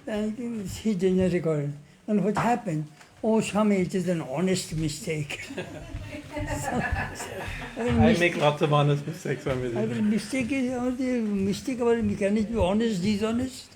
And he didn't record. And what happened? Oh, Swami, it is an honest mistake. I make lots of honest mistakes, Swami. Mistake is only mistake about can it be honest, dishonest?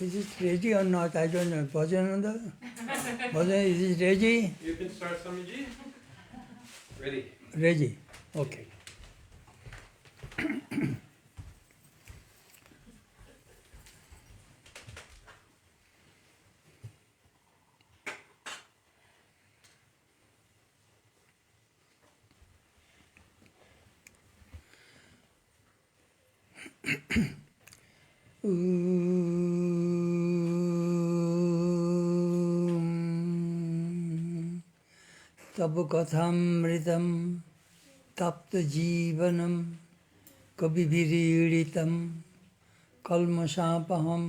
Is it ready or not? I don't know. Bhajananda? Bhajan, is it ready? You can start, Swamiji. Ready. Ready. Okay. तब कथामृतम तप्त जीवनम कविभिरीडितम कल्मषापहम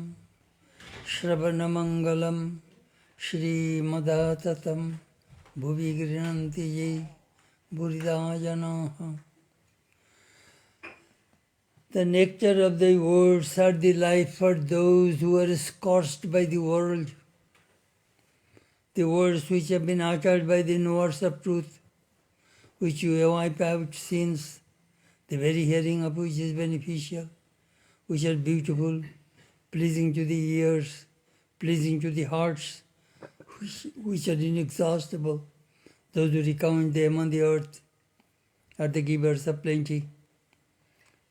श्रवणमंगलम श्रीमदाततम भुवि गृह्णन्ति ये बुरिदा जनाः. The nectar of the words are the life for those who are scorched by the world. The words which have been uttered by the knowers of truth, which you wipe out sins, the very hearing of which is beneficial, which are beautiful, pleasing to the ears, pleasing to the hearts, which are inexhaustible. Those who recount them on the earth are the givers of plenty.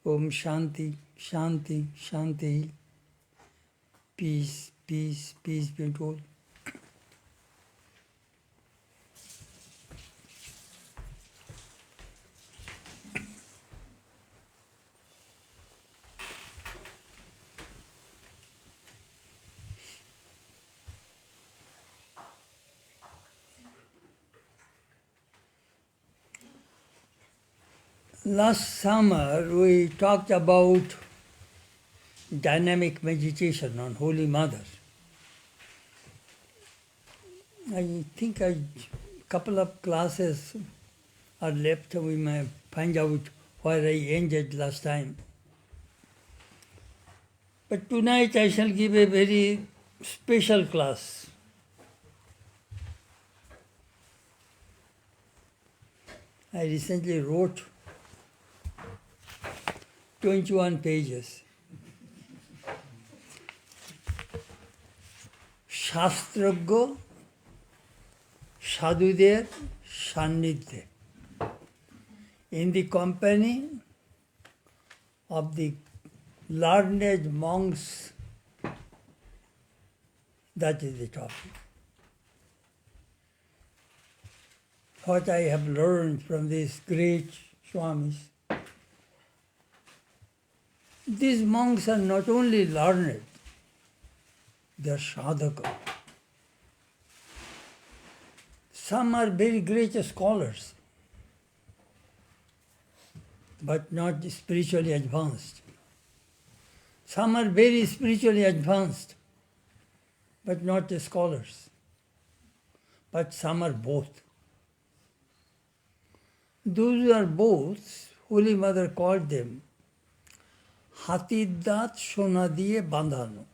Om Shanti, Shanti, Shanti. Peace, peace, peace be unto all. Last summer we talked about dynamic meditation on Holy Mother. I think a couple of classes are left. We may find out where I ended last time. But tonight I shall give a very special class. I recently wrote 21 pages. Shastragya Sadhuder Sannidhye. In the company of the learned monks, that is the topic. What I have learned from these great Swamis. These monks are not only learned, they are sadhaka. Some are very great scholars, but not spiritually advanced. Some are very spiritually advanced, but not scholars. But some are both. Those who are both, Holy Mother called them হাতির দাঁত সোনা দিয়ে বাঁধানো.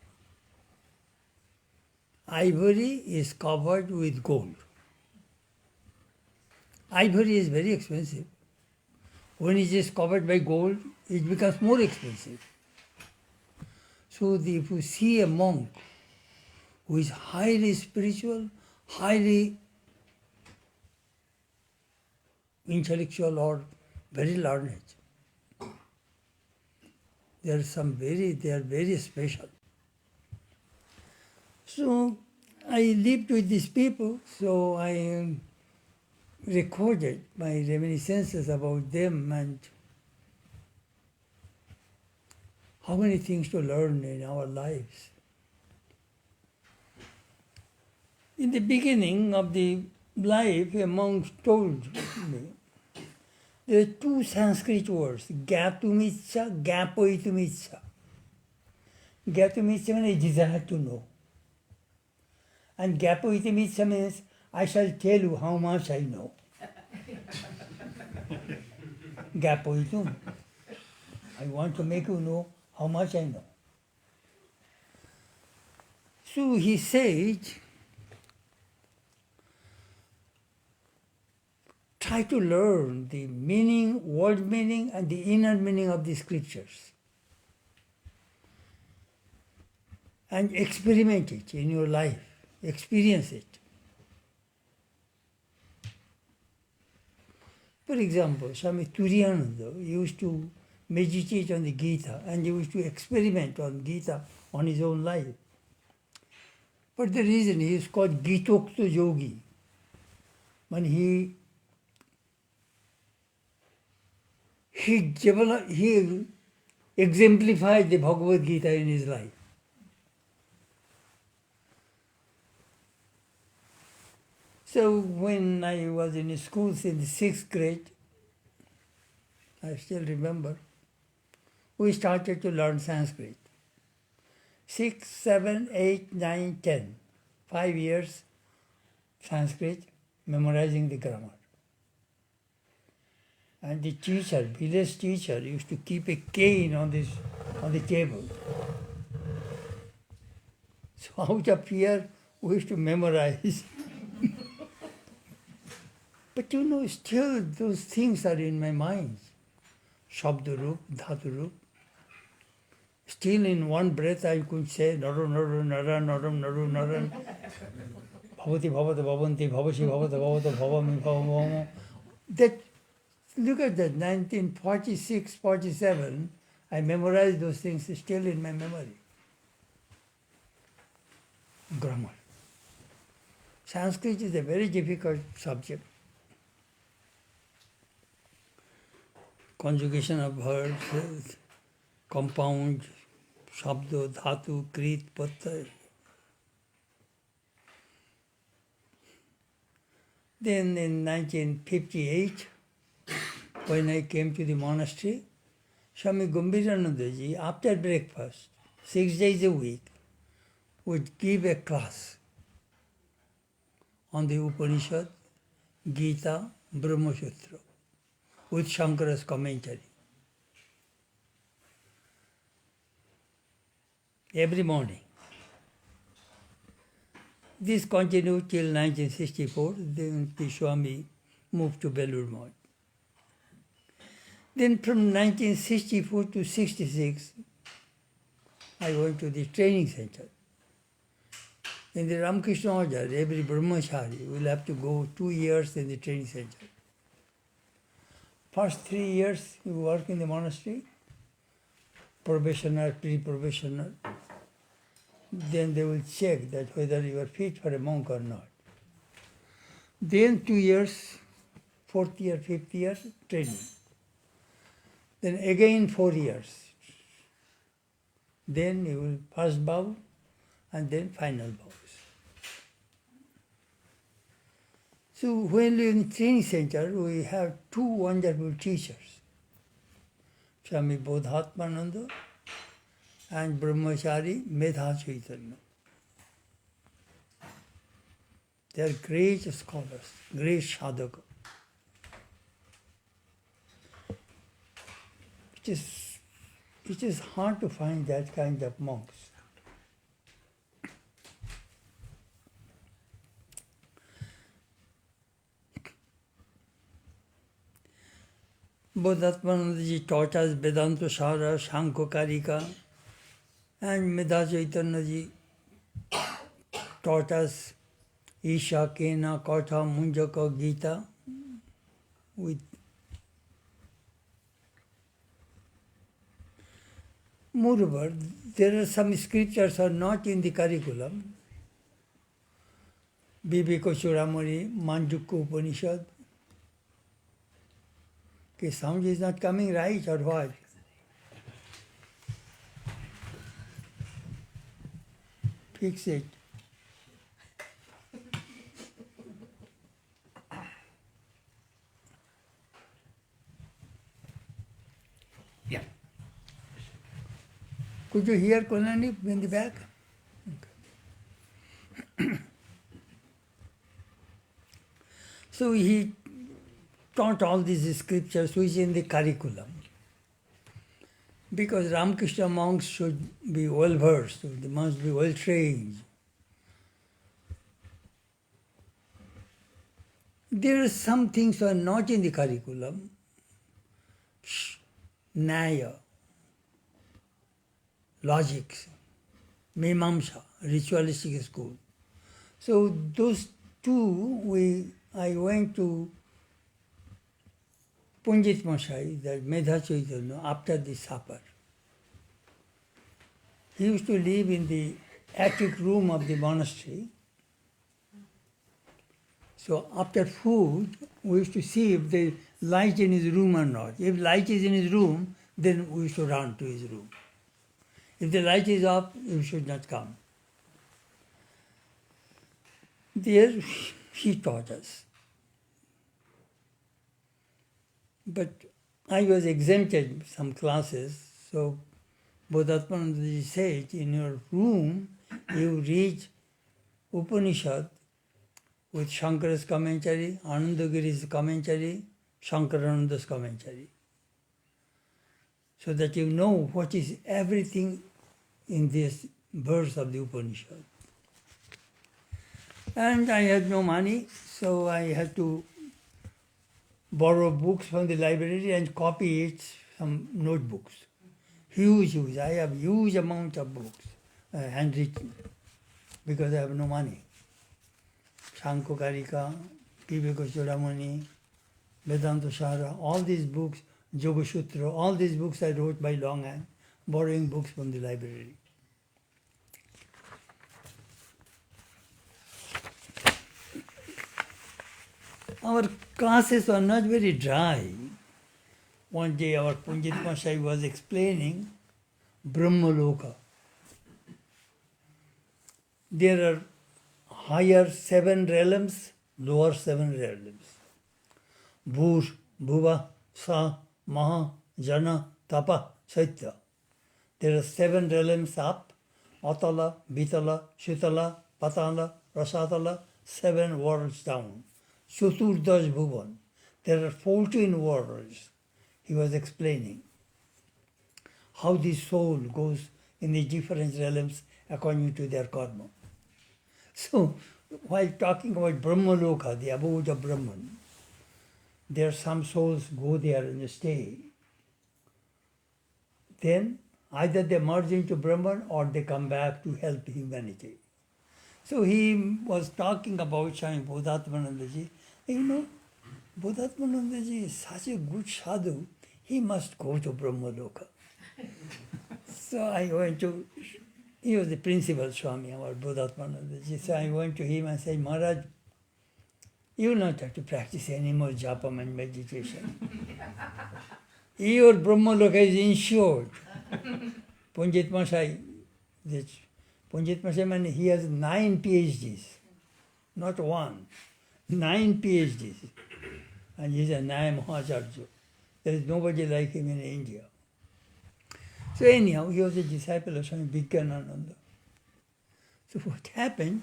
Ivory is covered with gold. Ivory is very expensive. When it is covered by gold, it becomes more expensive. So if you see a monk who is highly spiritual, highly intellectual or very learned, they are very special. So I lived with these people, so I recorded my reminiscences about them and how many things to learn in our lives. In the beginning of the life, a monk told me, there are two Sanskrit words, Gyatumiccha, Gyapoitumiccha. Gyatumiccha means desire to know. And Gyapoitumiccha means I shall tell you how much I know. Gyapoitum. I want to make you know how much I know. So he said, try to learn the meaning, word meaning, and the inner meaning of the scriptures. And experiment it in your life. Experience it. For example, Swami Turiyananda used to meditate on the Gita and he used to experiment on Gita on his own life. For the reason he is called Gitokta Yogi. When he exemplified the Bhagavad Gita in his life. So when I was in schools in the 6th grade, I still remember, we started to learn Sanskrit. 6, 7, 8, 9, 10. 5 years Sanskrit, memorizing the grammar. And the teacher, village teacher, used to keep a cane on the table. So out of fear, we used to memorize. But still those things are in my mind. Shabdarup, Dhaturup. Still in one breath I could say, Naru, Naru, Nara, Naram, Naru, Naran. Bhavati, Bhavata, Bhavanti, Bhavashi, Bhavata, Bhavata, Bhavami, Bhavamo. Look at that, 1946, 47, I memorized those things still in my memory. Grammar. Sanskrit is a very difficult subject. Conjugation of verbs, compound, shabdo, dhatu, krit, patta. Then in 1958, when I came to the monastery, Swami Gambhiranandaji, after breakfast, 6 days a week, would give a class on the Upanishad, Gita, Brahma Sutra, with Shankara's commentary. Every morning. This continued till 1964, then the Swami moved to Belur Math. Then from 1964 to 66, I went to the training center. In the Ramakrishna Ashram, every brahmachari will have to go 2 years in the training center. First 3 years you work in the monastery, probationer, pre-probationer. Then they will check that whether you are fit for a monk or not. Then 2 years, 4th year, 5th year, training. Then again 4 years. Then you will first vow and then final vows. So when we in training center, we have 2 wonderful teachers, Swami Bodhatmananda and Brahmachari Medha Chaitanya. They are great scholars, great sadhaka. It is hard to find that kind of monks. Bodhatmanandaji taught us Vedanta Society, Karika, And Vedanta Chaitanya taught us Isha Kena Katha Munjaka Gita with moreover, there are some scriptures are not in the curriculum. Viveka Churamani, Manjukya Upanishad. Okay, sound is not coming right or what? Fix it. Yeah. Could you hear Konani in the back? Okay. So he taught all these scriptures which in the curriculum. Because Ramakrishna monks should be well versed, they must be well trained. There are some things that are not in the curriculum. Nyaya, logics, Mimamsa, ritualistic school. So those two, I went to Punjit Masai, that Medha Chaitanya, after the supper. He used to live in the attic room of the monastery. So after food, we used to see if the light in his room or not. If light is in his room, then we used to run to his room. If the light is off, you should not come. There he taught us. But I was exempted some classes, so Bodhatmanandaji said, in your room, you read Upanishad with Shankara's commentary, Anandagiri's commentary, Shankarananda's commentary, so that you know what is everything in this verse of the Upanishad. And I had no money, so I had to borrow books from the library and copy it, some notebooks. Huge. I have huge amount of books, handwritten, because I have no money. Shanko Karika, Viveka Chudamani, Vedanta Sahara, all these books, Yoga Sutra, all these books I wrote by longhand, borrowing books from the library. Our classes were not very dry. One day our Punjit Masai was explaining Brahmaloka. There are higher 7 realms, lower 7 realms. Bhur, Bhuva, Sa, Maha, Jana, Tapa, Saitya. There are 7 realms up, Atala, Vitala, Shitala, Patala, Rasatala, 7 worlds down. Chaturdash Bhuvan. There are 14 worlds. He was explaining how the soul goes in the different realms according to their karma. So, while talking about Brahmaloka, the abode of Brahman, there are some souls go there and stay. Then, either they merge into Brahman or they come back to help humanity. So he was talking about Swami Bodhatmanandaji. You know, Bodhatmanandaji is such a good sadhu, he must go to Brahmaloka. So I went to, he was the principal Swami, our Bodhatmanandaji. So I went to him and said, Maharaj, you will not have to practice any more japam and meditation. Your Brahmaloka is insured. Punjit Masai, Punjit Masai, he has 9 PhDs, not 1, 9 PhDs. And he's a Nyaya Mahacharya. There is nobody like him in India. So anyhow, he was a disciple of Swami Vijnananda. So what happened?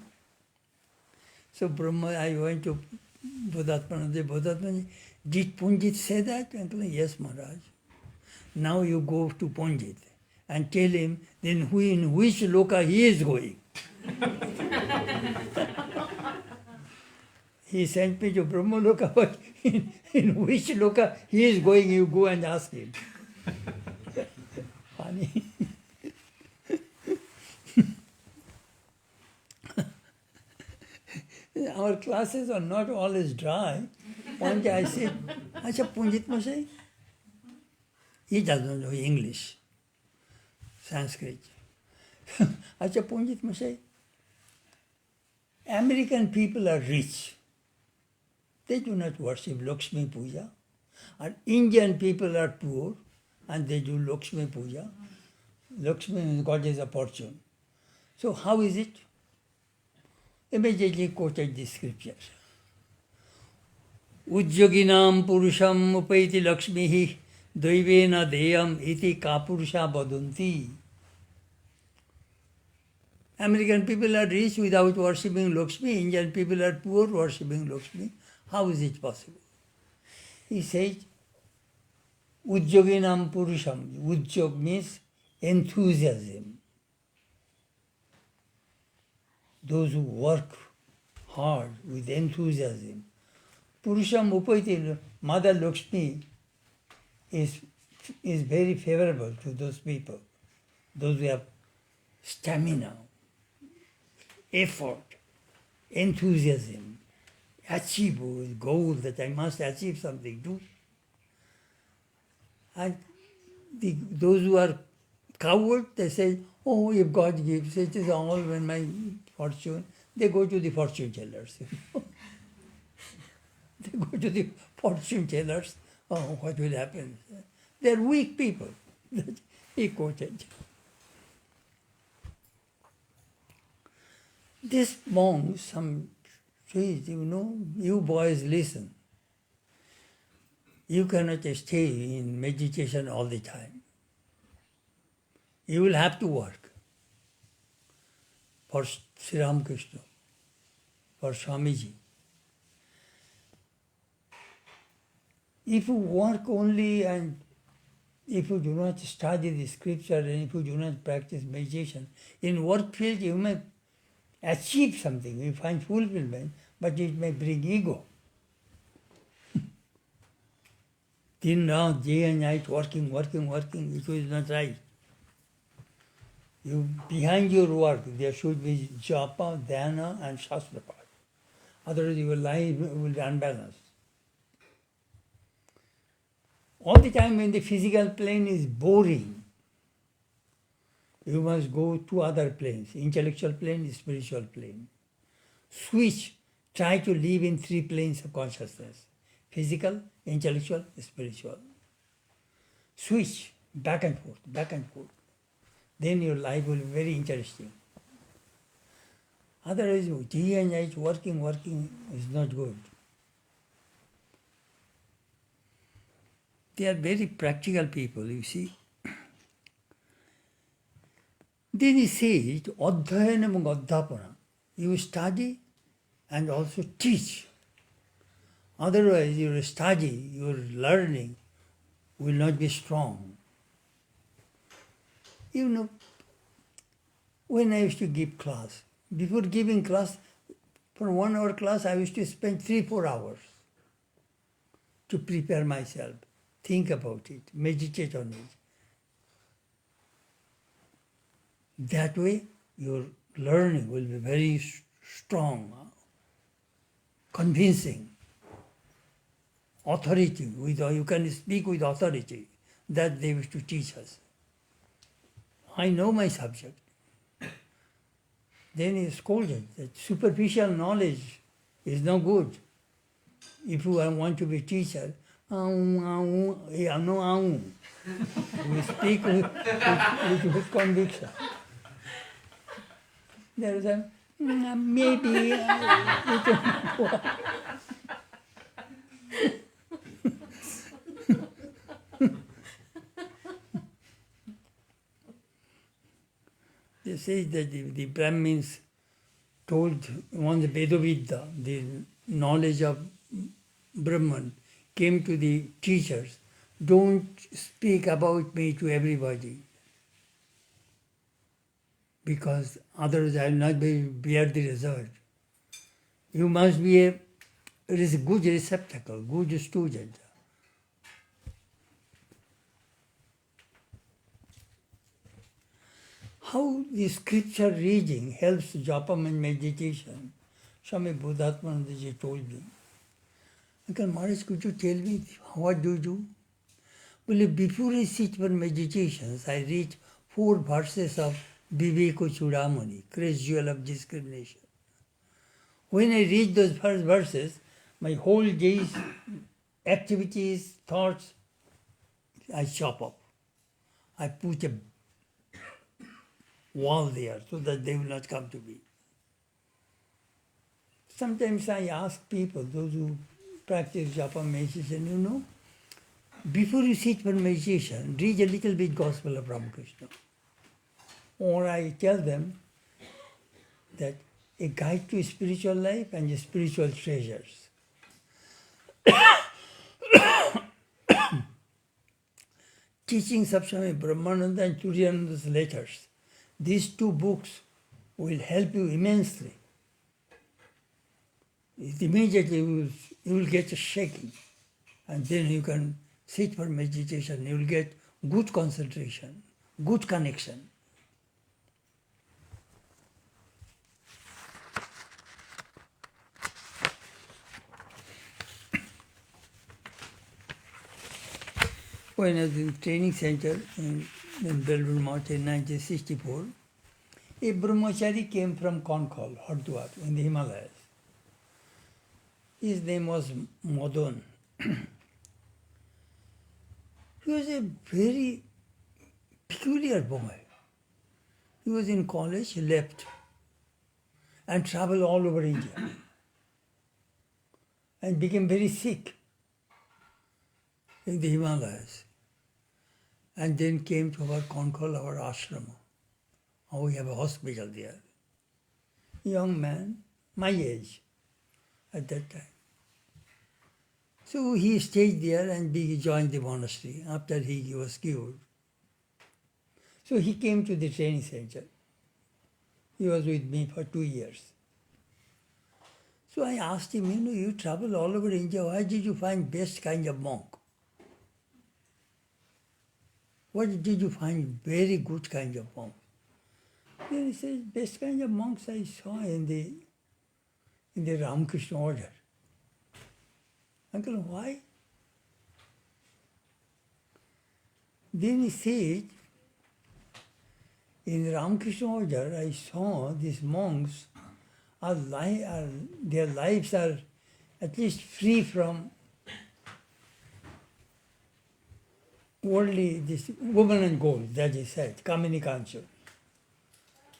So I went to Bodhatmanandaji. Did Punjit say that? And I said, yes, Maharaj. Now you go to Punjit and tell him then in which loka he is going. He sent me to Brahmaloka, but in which loka he is going, you go and ask him. Funny. our classes are not always dry. One day I said, Acha Punjit Mosai? He doesn't know English, Sanskrit. Acha Punjit Mosai? American people are rich. They do not worship Lakshmi Puja. And Indian people are poor and they do Lakshmi Puja. Lakshmi is goddess of fortune. So how is it? Immediately quoted the scripture. Ujjoginam purusham upaiti lakshmihi daivena deyam iti kapurusha badanti. American people are rich without worshipping Lakshmi. Indian people are poor worshipping Lakshmi. How is it possible? He says, Ujjoginam purusham. Ujjog means enthusiasm. Those who work hard with enthusiasm. Purusham upaiti, Mother Lakshmi is very favorable to those people. Those who have stamina, effort, enthusiasm, achieve with goal that I must achieve something, do. And those who are coward, they say, oh, if God gives, it is all when my fortune. They go to the fortune tellers. They go to the fortune tellers. Oh, what will happen? They are weak people. He quoted. This monk, some says, you boys listen. You cannot stay in meditation all the time. You will have to work for Sri Ramakrishna, for Swamiji. If you work only and if you do not study the scripture and if you do not practice meditation, in work field you may achieve something, you find fulfillment, but it may bring ego. Din Raat, day and night, working, it is not right. Behind your work, there should be japa, dhyana, and shastra part. Otherwise, your life will be unbalanced. All the time when the physical plane is boring, you must go to other planes, intellectual plane, spiritual plane. Switch, try to live in 3 planes of consciousness. Physical, intellectual, spiritual. Switch, back and forth, back and forth. Then your life will be very interesting. Otherwise, day and night working is not good. They are very practical people, you see. Then he says, Adhyayana and Adhyapana. You study and also teach. Otherwise, your study, your learning will not be strong. When I used to give class, before giving class, for 1 hour class, I used to spend 3-4 hours to prepare myself, think about it, meditate on it. That way, your learning will be very strong, convincing, authority. You can speak with authority. That they wish to teach us. I know my subject. Then he scolded that superficial knowledge is no good. If you want to be teacher, we speak with conviction. There is a maybe. They say that the Brahmins told once Vedavidya, the knowledge of Brahman, came to the teachers, don't speak about me to everybody, because otherwise I will not bear the result. You must be a good receptacle, good student. How the scripture reading helps japa and meditation. Swami Bodhatmanandaji told me, Uncle Maharaj, could you tell me what do you do? Well, before I sit for meditations, I read 4 verses of Viveko Chudamani, Grace Jewel of Discrimination. When I read those first verses, my whole day's activities, thoughts, I chop up. I put a wall there so that they will not come to me. Sometimes I ask people, those who practice japa meditation, before you sit for meditation, read a little bit Gospel of Ramakrishna. Or I tell them that a guide to spiritual life and spiritual treasures. Teachings of Swami Brahmananda and Turiyananda's letters. These 2 books will help you immensely. Immediately you will get a shaking, and then you can sit for meditation. You will get good concentration, good connection. When I was in training center in Belur Math in 1964, a brahmachari came from Konkal, Hardwar, in the Himalayas. His name was Madan. He was a very peculiar boy. He was in college, he left and traveled all over India and became very sick in the Himalayas. And then came to our Konkal, our ashram. Now we have a hospital there. Young man, my age at that time. So he stayed there and he joined the monastery after he was cured. So he came to the training center. He was with me for 2 years. So I asked him, you travel all over India, why did you find best kind of monk? What did you find very good kind of monk? Then he says, best kind of monks I saw in the Ramakrishna order. Uncle, why? Then he said, in the Ramakrishna order, I saw these monks, their lives are at least free from worldly, this woman and gold, that he said, Kamini Kancha.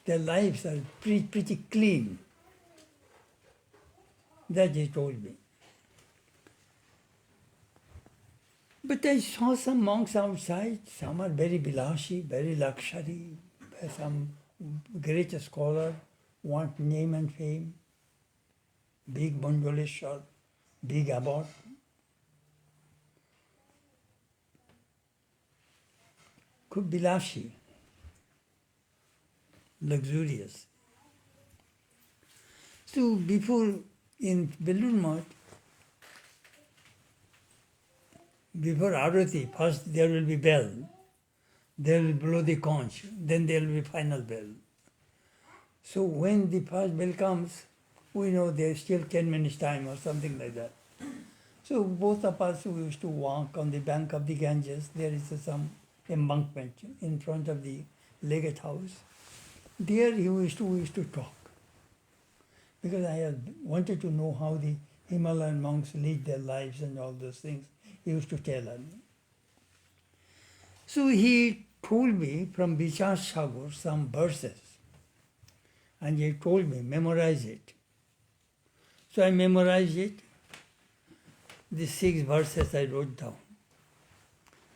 Their lives are pretty clean. That he told me. But I saw some monks outside, some are very bilashi, very luxury, some great scholar, want name and fame, big Mandoleshwar, big abbot. Could bilashi, luxurious. So before, in Belur Math, before Arati, first there will be bell, they will blow the conch, then there will be final bell. So when the first bell comes, we know there's still 10 minutes time or something like that. So both of us, we used to walk on the bank of the Ganges. There is some embankment in front of the legate house. There we used to talk. Because I had wanted to know how the Himalayan monks lead their lives and all those things. He used to tell us. So he told me from Vichar Sagar some verses. And he told me, memorize it. So I memorized it. The 6 verses I wrote down.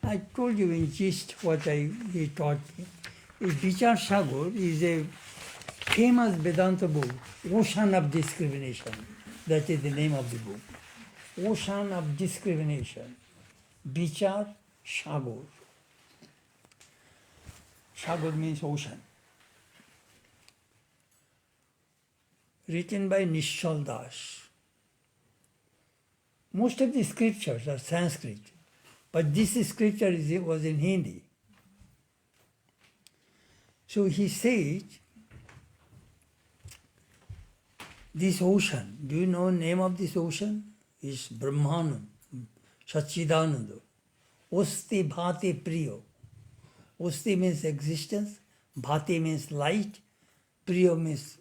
I told you in gist what he taught me. Vichar Sagar is a famous Vedanta book, Ocean of Discrimination. That is the name of the book. Ocean of Discrimination. Vichar Sagar. Sagar means ocean. Written by Nishal Das. Most of the scriptures are Sanskrit, but this scripture was in Hindi. So he said, This ocean, do you know the name of this ocean? It's Brahmananda, Satchidananda. Osti bhati priyo. Osti means existence, bhati means light, priyo means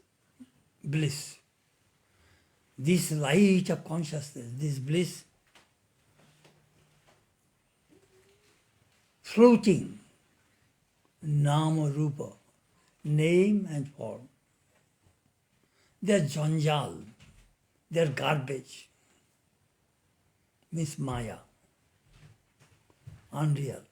bliss. This light of consciousness, this bliss, floating, nama rupa, name and form. They are janjal, they are garbage, means maya, unreal.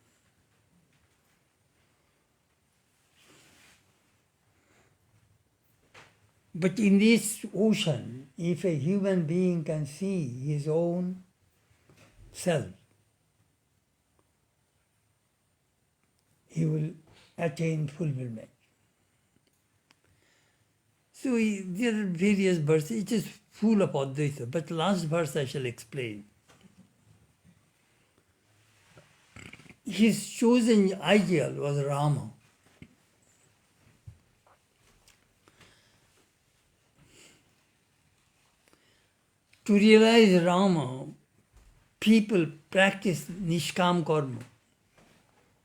But in this ocean, if a human being can see his own self, he will attain fulfillment. So there are various verses, it is full of Advaita, but last verse I shall explain. His chosen ideal was Rama. To realize Rama, people practice Nishkam Karma.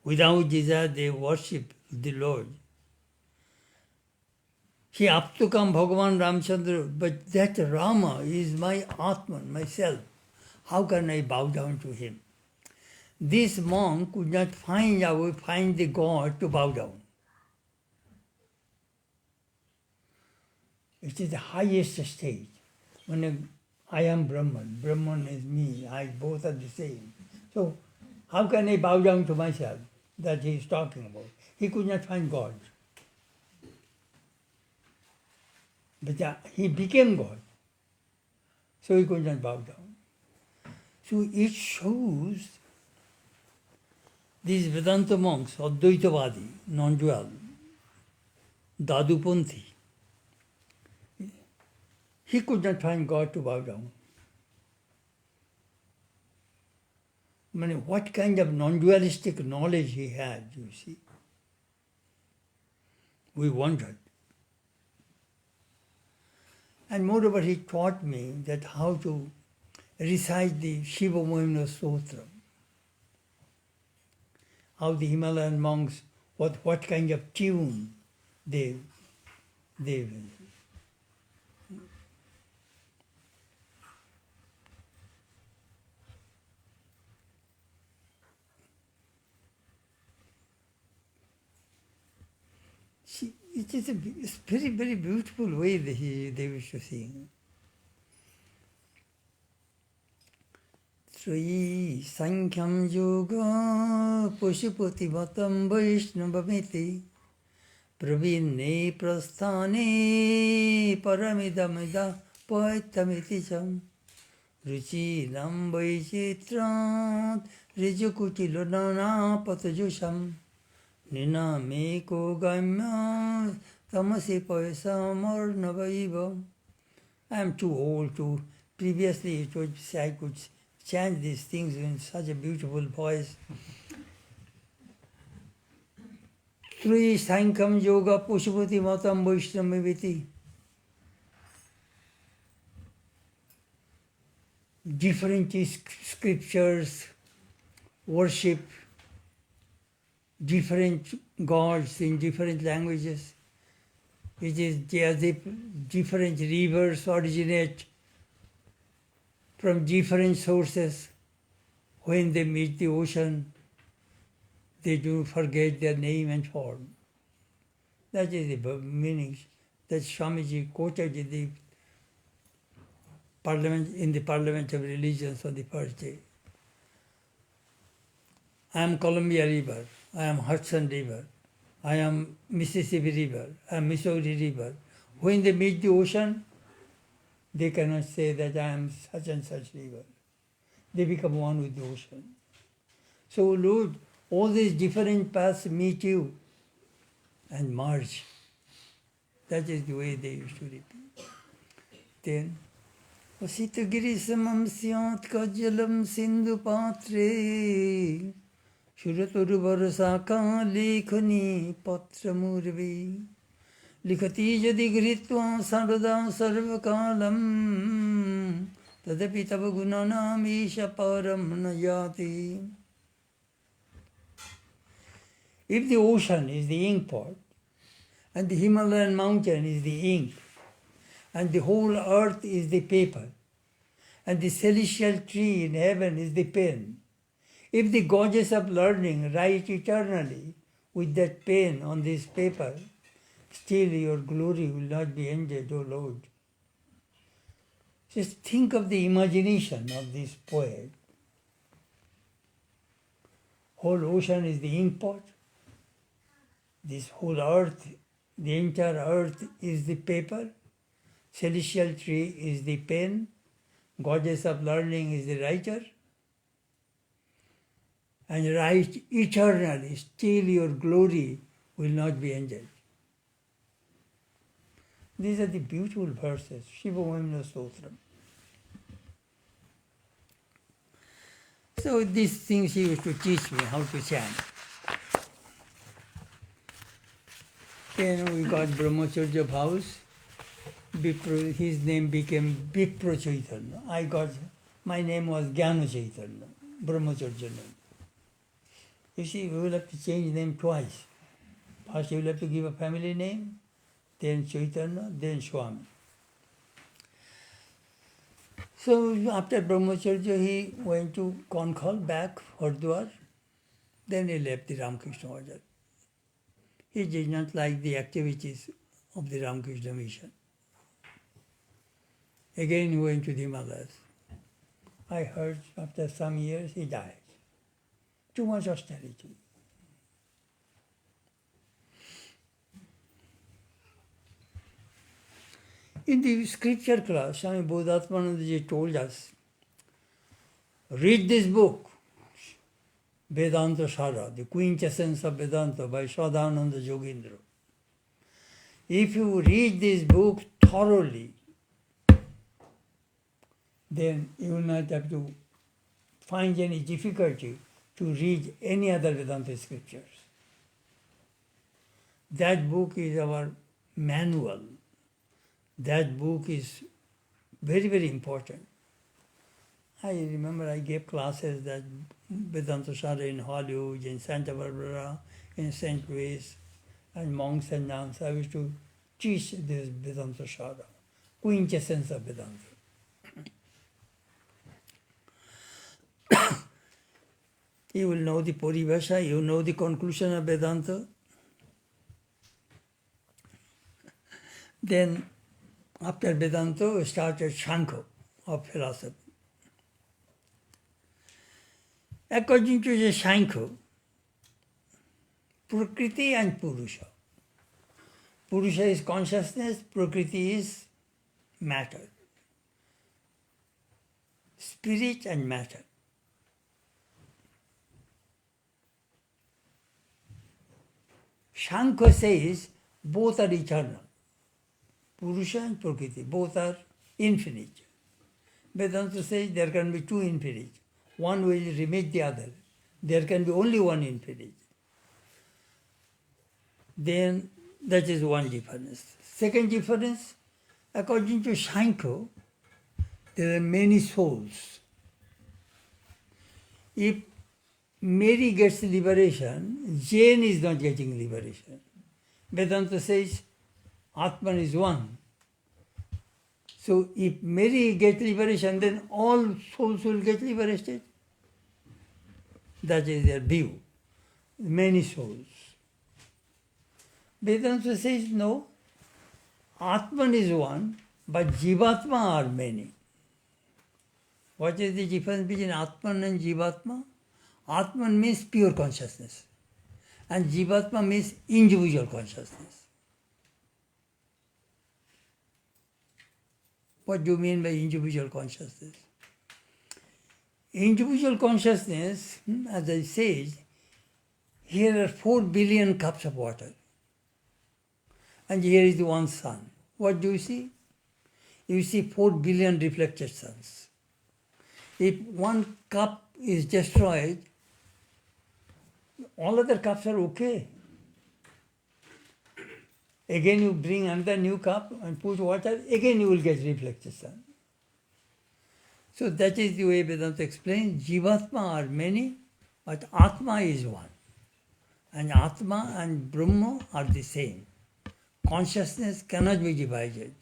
Without desire, they worship the Lord. He Aptukam Bhagavan Ramchandra, but that Rama is my Atman, myself. How can I bow down to him? This monk could not find the God to bow down. It is the highest stage. When I am Brahman, Brahman is me, both are the same. So how can I bow down to myself that he is talking about? He could not find God. But he became God. So he could not bow down. So it shows these Vedanta monks, Advaitavadi, non-dual, Dadupanthi, he could not find God to bow down. I mean, what kind of non-dualistic knowledge he had, you see. We wondered. And moreover, he taught me that how to recite the Shiva Mohimana Sutra. How the Himalayan monks, what kind of tune they it is a very, very beautiful way that they used to sing. Sri Sankham Yoga Pushupati Vatam Vaishnavamiti Pravinne Prasthane Paramidamida Poetamiti Cham Ruchi Nam Vaishitrat Rijukutilonana Patajusham Nina Meko Gamya Tamasi Poesamar Navaiva. I am too old to, previously it would say I could chant these things in such a beautiful voice. Sri Sankham Yoga Pushupati Matam Vaishnavamiti. Different scriptures, worship, different gods in different languages. It is as if different rivers originate from different sources. When they meet the ocean, they do forget their name and form. That is the meaning that Swamiji quoted in the Parliament of Religions on the first day. I am Columbia River, I am Hudson River, I am Mississippi River, I am Missouri River. When they meet the ocean, they cannot say that I am such and such river. They become one with the ocean. So Lord, all these different paths meet you and merge. That is the way they used to repeat. Then, Vasitagiri samam syat kajalam sindhu patre Shuratoru varasaka lekhani patra murvi लिखति यदि गृहीत्वा सर्वदा सर्वकालं तदपि तव गुणानाम् ईश परं न याति. If the ocean is the ink pot, and the Himalayan mountain is the ink, and the whole earth is the paper, and the celestial tree in heaven is the pen, if the goddess of learning write eternally with that pen on this paper, still your glory will not be ended, O Lord. Just think of the imagination of this poet. Whole ocean is the ink pot. This whole earth, the entire earth is the paper. Celestial tree is the pen. Goddess of learning is the writer. And write eternally, still your glory will not be ended. These are the beautiful verses, Shiva Vimna Stotram. So these things he used to teach me how to chant. Then we got Brahmacharya vows. His name became Vipra Chaitanya. My name was Jnana Chaitanya, Brahmacharya name. You see, we will have to change name twice. First you will have to give a family name, then Chaitanya, then Swami. So after Brahmacharya, he went to Konkhal, back, Hardwar. Then he left the Ramakrishna order. He did not like the activities of the Ramakrishna mission. Again he went to the Himalayas. I heard after some years he died. Too much austerity. In the scripture class, Swami Bodhatmanandaji told us, read this book, Vedanta Sara, the quintessence of Vedanta by Sadhananda Yogindra. If you read this book thoroughly, then you will not have to find any difficulty to read any other Vedanta scriptures. That book is our manual. That book is very, very important. I remember I gave classes that Vedanta Sara in Hollywood, in Santa Barbara, in St. Louis, and monks and nuns. I used to teach this Vedanta Sara, quintessence of Vedanta. You will know the Paribhasha, you know the conclusion of Vedanta. Then, after Vedanta, we started Shankha of philosophy. According to the Shankha, Prakriti and Purusha. Purusha is consciousness, Prakriti is matter. Spirit and matter. Shankha says both are eternal. Purusha and Prakriti, both are infinite. Vedanta says there can be two infinite. One will remit the other. There can be only one infinite. Then that is one difference. Second difference, according to Shankha, there are many souls. If Mary gets liberation, Jane is not getting liberation. Vedanta says Atman is one. So if Mary gets liberation, then all souls will get liberated. That is their view. Many souls. Vedanta says no, Atman is one, but Jivatma are many. What is the difference between Atman and Jivatma? Atman means pure consciousness, and Jivatma means individual consciousness. What do you mean by individual consciousness? Individual consciousness, as I said, here are 4 billion cups of water. And here is one sun. What do you see? You see 4 billion reflected suns. If one cup is destroyed, all other cups are okay. Again you bring another new cup and put water, again you will get reflected sun. So that is the way Vedanta explains. Jivatma are many, but Atma is one. And Atma and Brahma are the same. Consciousness cannot be divided.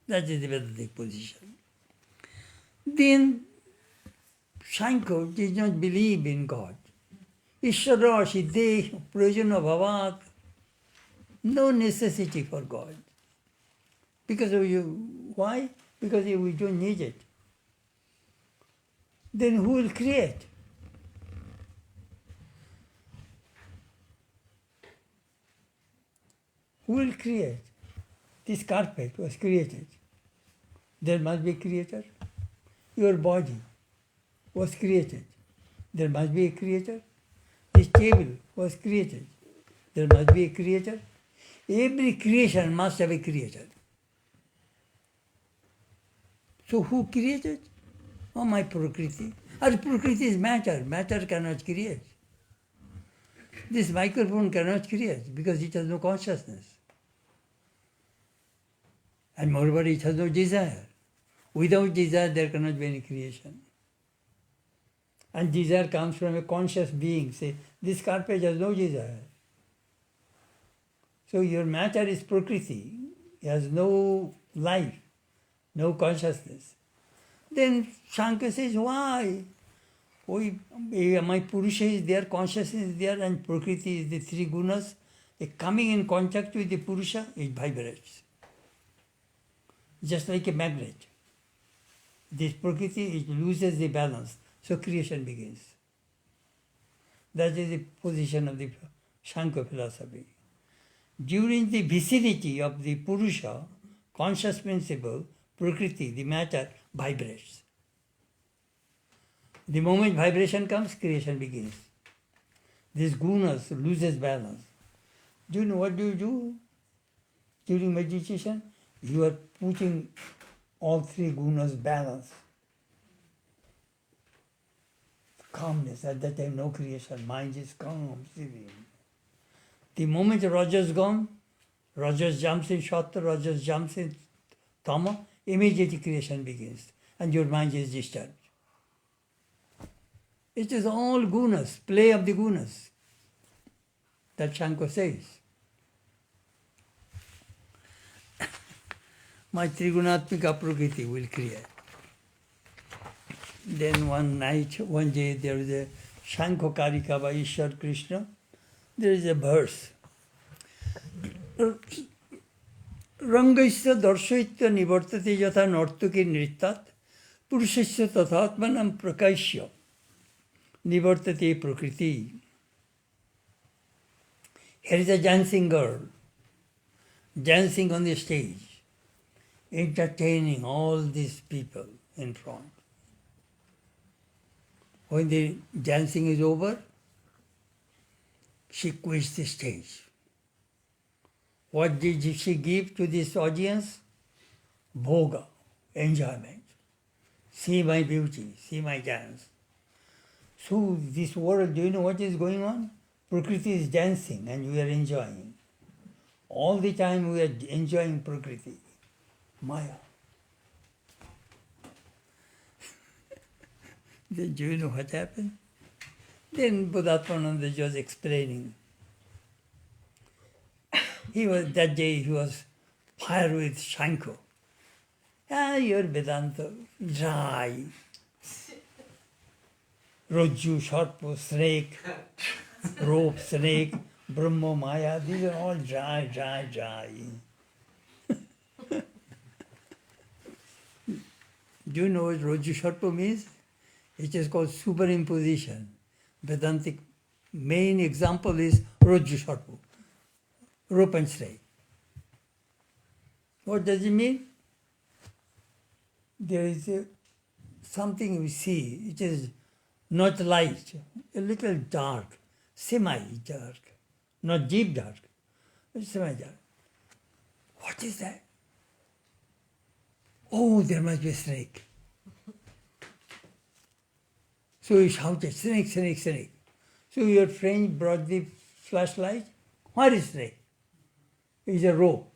That is the Vedantic position. Then Sankhya did not believe in God. Ishvara siddhe prayojana bhavat. No necessity for God. Because of you. Why? Because we don't need it. Then who will create? Who will create? This carpet was created. There must be a creator. Your body was created. There must be a creator. This table was created. There must be a creator. Every creation must have a creator. So who created? Oh, my Prakriti. And Prakriti is matter. Matter cannot create. This microphone cannot create because it has no consciousness. And moreover, it has no desire. Without desire, there cannot be any creation. And desire comes from a conscious being. Say, this carpet has no desire. So your matter is Prakriti. It has no life, no consciousness. Then Shankar says, why? My Purusha is there, consciousness is there, and Prakriti is the three gunas. Coming in contact with the Purusha, it vibrates. Just like a magnet. This Prakriti, it loses the balance. So creation begins. That is the position of the Shankar philosophy. During the vicinity of the Purusha, conscious principle, Prakriti, the matter, vibrates. The moment vibration comes, creation begins. This gunas loses balance. Do you know what do you do during meditation? You are putting all three gunas balance. Calmness, at that time no creation, mind is calm, serene. The moment Rajas gone, Rajas jumps in Shatta, Rajas jumps in Tama, immediately creation begins and your mind is disturbed. It is all gunas, play of the gunas. That Shankar says. My Trigunatmika Prakriti will create. Then one night, one day, there is a Shankha Karika by Ishwar Krishna. There is a verse. Rangaisya darshaitya nivartate yatha nartuki nrittat purushasya tathatmanam prakaishya nivartate prakriti. Here is a dancing girl, dancing on the stage, entertaining all these people in front. When the dancing is over, she quits the stage. What did she give to this audience? Bhoga, enjoyment. See my beauty, see my dance. So this world, do you know what is going on? Prakriti is dancing and we are enjoying. All the time we are enjoying Prakriti. Maya. Then do you know what happened? Then Buddhatmananda was explaining. That day he was fired with Shankar. Your Vedanta, dry. Rajju, Sharpa, snake, rope, snake, Brahma, Maya, these are all dry. Do you know what Rajju Sharpa means? It is called superimposition. Vedantic main example is Rajju Sharpa, rope and snake. What does it mean? There is something we see, it is not light, a little dark, semi-dark, not deep dark, but semi-dark. What is that? Oh, there must be a snake. So he shouted, snake, snake, snake. So your friend brought the flashlight. Where is snake? is a rope.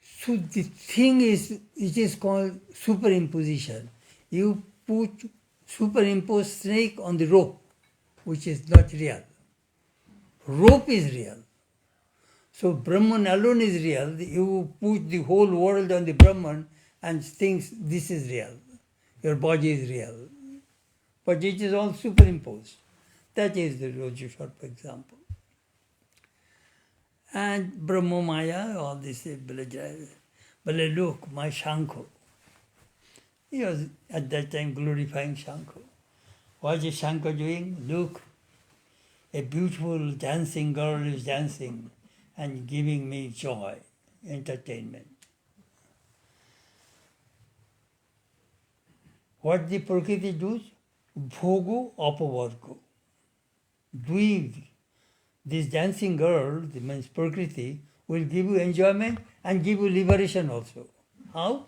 So the thing is, it is called superimposition. You superimpose snake on the rope, which is not real. Rope is real. So Brahman alone is real. You put the whole world on the Brahman and thinks this is real. Your body is real. But it is all superimposed. That is the Rajeshwar, for example. And Brahma Maya, all this, but look, my Shankho. He was at that time glorifying Shankho. What is Shankho doing? Look, a beautiful dancing girl is dancing and giving me joy, entertainment. What the Prakriti does? Bhogo apavargo. Doing this dancing girl, the means Prakriti, will give you enjoyment and give you liberation also. How?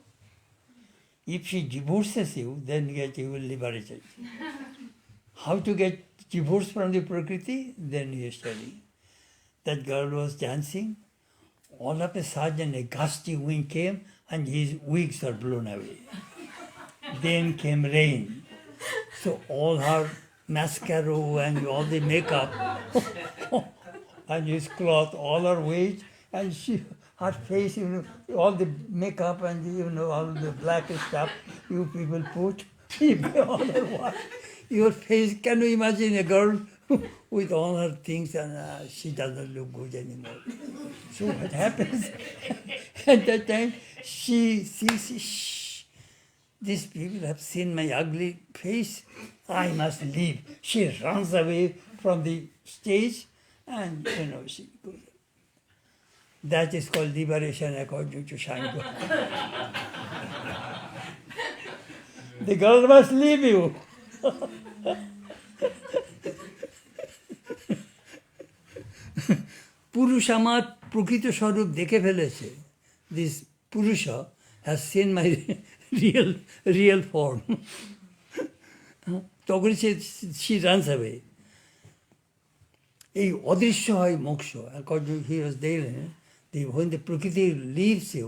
If she divorces you, then you will liberate it. How to get divorced from the Prakriti? Then he is telling. That girl was dancing. All of a sudden a gusty wind came and his wigs are blown away. Then came rain. So all her mascara and all the makeup and his cloth, all her weight, and her face, all the makeup and all the black stuff you people put, all her what? Your face, can you imagine a girl with all her things and she doesn't look good anymore? So what happens? At that time, she sees, shh, these people have seen my ugly face, I must leave. She runs away from the stage and, she goes. That is called liberation according to Shankar. The girl must leave you. Purusha আমার প্রকৃত স্বরূপ দেখে ফেলেছে. This Purusha has seen my real form. তখন she runs away. এই অদৃশ্য হয় মোক্ষ. According to he was there, when the Prakriti leaves you,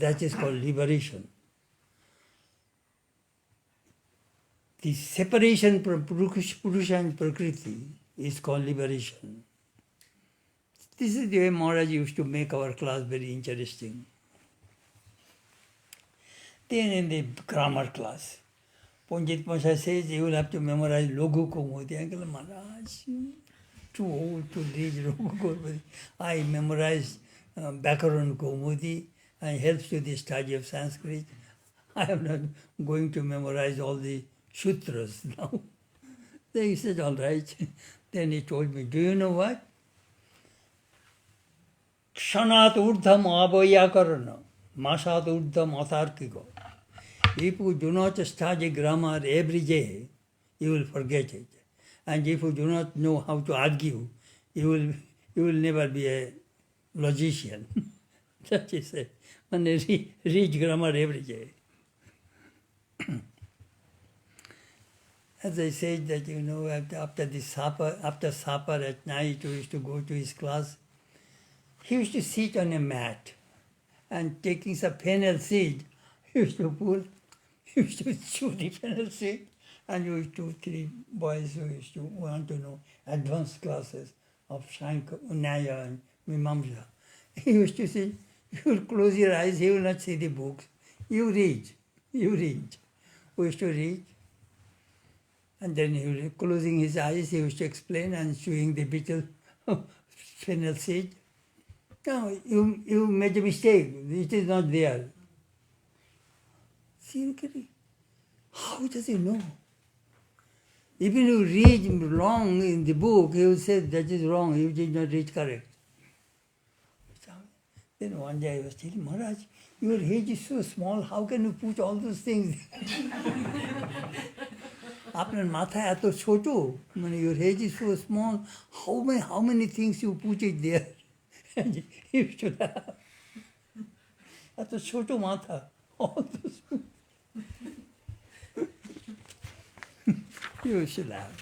that is called liberation. The separation from Purusha and Prakriti is called liberation. This is the way Maharaj used to make our class very interesting. Then in the grammar class, Pandit Mashai says you will have to memorize Loghu Kaumudi. I go, Maharaj, too old to read Loghu Kaumudi. I memorized Bhakaran Kaumudi and helps to the study of Sanskrit. I am not going to memorize all the sutras now. Then he said, all right. Then he told me, do you know what? Kshanat urdham abhyakarana, masat urdham atarkiko. If you do not study grammar every day, you will forget it. And if you do not know how to argue, you will never be a logician. That is it. And read grammar every day. As I said that, after supper at night, we used to go to his class. He used to sit on a mat and taking some fennel seed, he used to chew the fennel seed, and we 2-3 boys who used to want to know advanced classes of Shankar, Nyaya and Mimamsa. He used to say, you will close your eyes, he will not see the books. You read. We used to read. And then he was closing his eyes, he used to explain and chewing the beetle fennel seed. No, you made a mistake. It is not there. Seriously, how does he know? Even if you read wrong in the book, he will say that is wrong, you did not read correct. Then one day I was telling Maharaj, your head is so small, how can you put all those things? আপনার মাথা এত ছোট, মানে your head is so small, how many things you put it there? And he used to laugh. এত ছোট মাথা, all those. He used to laugh.